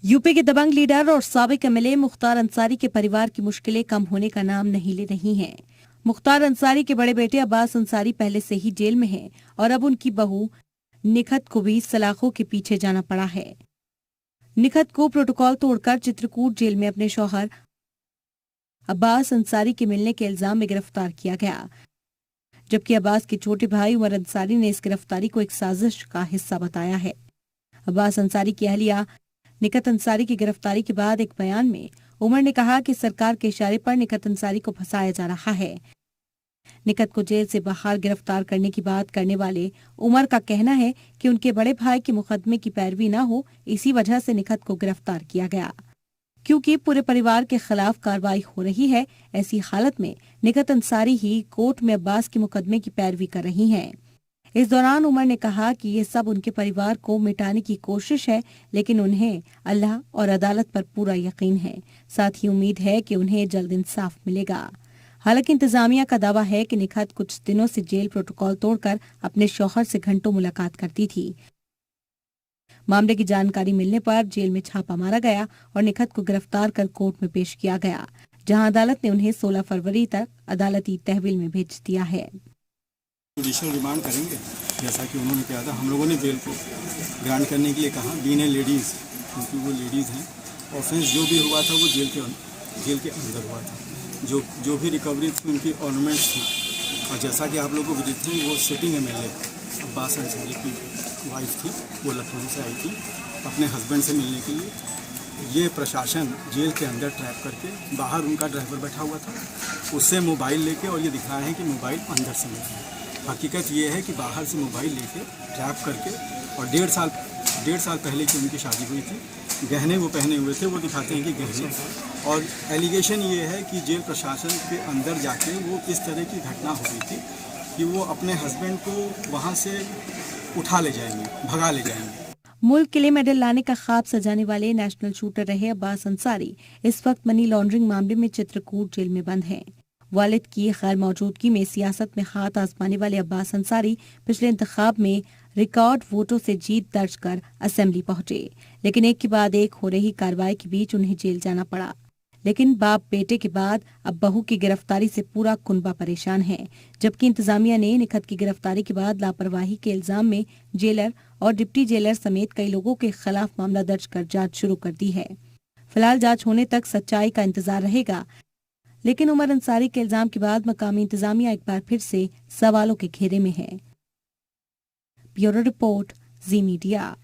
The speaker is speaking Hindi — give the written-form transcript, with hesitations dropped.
यूपी के दबंग लीडर और साबिक एमएलए मुख्तार अंसारी के परिवार की मुश्किलें कम होने का नाम नहीं ले रही हैं। मुख्तार अंसारी के बड़े बेटे अब्बास अंसारी पहले से ही जेल में हैं और अब उनकी बहू निखत को भी सलाखों के पीछे जाना पड़ा है। निखत को प्रोटोकॉल तोड़कर चित्रकूट जेल में अपने शौहर अब्बास अंसारी के मिलने के इल्जाम में गिरफ्तार किया गया, जबकि अब्बास के छोटे भाई उमर अंसारी ने इस गिरफ्तारी को एक साजिश का हिस्सा बताया है। अब्बास अंसारी की अहलिया निखत अंसारी की गिरफ्तारी के बाद एक बयान में उमर ने कहा कि सरकार के इशारे पर निखत अंसारी को फंसाया जा रहा है। निखत को जेल से बाहर गिरफ्तार करने की बात करने वाले उमर का कहना है कि उनके बड़े भाई के मुकदमे की पैरवी न हो, इसी वजह से निखत को गिरफ्तार किया गया। क्योंकि पूरे परिवार के खिलाफ कार्रवाई हो रही है, ऐसी हालत में निखत अंसारी ही कोर्ट में अब्बास के मुकदमे की पैरवी कर रही हैं। इस दौरान उमर ने कहा कि ये सब उनके परिवार को मिटाने की कोशिश है, लेकिन उन्हें अल्लाह और अदालत पर पूरा यकीन है। साथ ही उम्मीद है कि उन्हें जल्द इंसाफ मिलेगा। हालांकि इंतजामिया का दावा है कि निखत कुछ दिनों से जेल प्रोटोकॉल तोड़कर अपने शौहर से घंटों मुलाकात करती थी। मामले की जानकारी मिलने पर जेल में छापा मारा गया और निखत को गिरफ्तार कर कोर्ट में पेश किया गया, जहां अदालत ने उन्हें 16 फरवरी तक अदालती तहवील में भेज दिया है। जुडिशियल रिमांड करेंगे, जैसा कि उन्होंने किया था। हम लोगों ने बेल को ग्रांट करने के लिए कहा, बीन ए लेडीज़, क्योंकि वो लेडीज़ हैं। ऑफेंस जो भी हुआ था वो जेल के अंदर हुआ था। जो भी रिकवरी थी उनकी ऑर्नामेंट्स थी, और जैसा कि आप लोगों को विदित थी, वो सिटिंग एमएलए अब्बास अंसारी की वाइफ थी। वो लखनऊ से आई थी अपने हस्बैंड से मिलने के लिए। ये प्रशासन जेल के अंदर ट्रैप करके, बाहर उनका ड्राइवर बैठा हुआ था, उससे मोबाइल लेके, और ये दिख रहा है कि मोबाइल अंदर से मिला है। हकीकत ये है कि बाहर से मोबाइल लेके ट्रैप करके, और 1.5 साल पहले की उनकी शादी हुई थी। गहने वो पहने हुए थे, वो दिखाते हैं कि गहने। और एलिगेशन ये है कि जेल प्रशासन के अंदर जाके वो इस तरह की घटना हो गई थी कि वो अपने हस्बैंड को वहाँ से उठा ले जाएंगे, भगा ले जाएंगे। मुल्क के लिए मेडल लाने का ख्वाब सजाने वाले नेशनल शूटर रहे अब्बास अंसारी इस वक्त मनी लॉन्ड्रिंग मामले में चित्रकूट जेल में बंद हैं। वालिद की गैर मौजूदगी में सियासत में हाथ आजमाने वाले अब्बास अंसारी पिछले इंतखाब में रिकॉर्ड वोटों से जीत दर्ज कर असेंबली पहुंचे, लेकिन एक के बाद एक हो रही कार्रवाई के बीच उन्हें जेल जाना पड़ा। लेकिन बाप बेटे के बाद अब बहू की गिरफ्तारी से पूरा कुनबा परेशान है, जबकि इंतजामिया ने निखत की गिरफ्तारी के बाद लापरवाही के इल्जाम में जेलर और डिप्टी जेलर समेत कई लोगों के खिलाफ मामला दर्ज कर जांच शुरू कर दी है। फिलहाल जांच होने तक सच्चाई का इंतजार रहेगा, लेकिन उमर अंसारी के इल्जाम के बाद मकामी इंतजामिया एक बार फिर से सवालों के घेरे में है। ब्यूरो रिपोर्ट, जी मीडिया।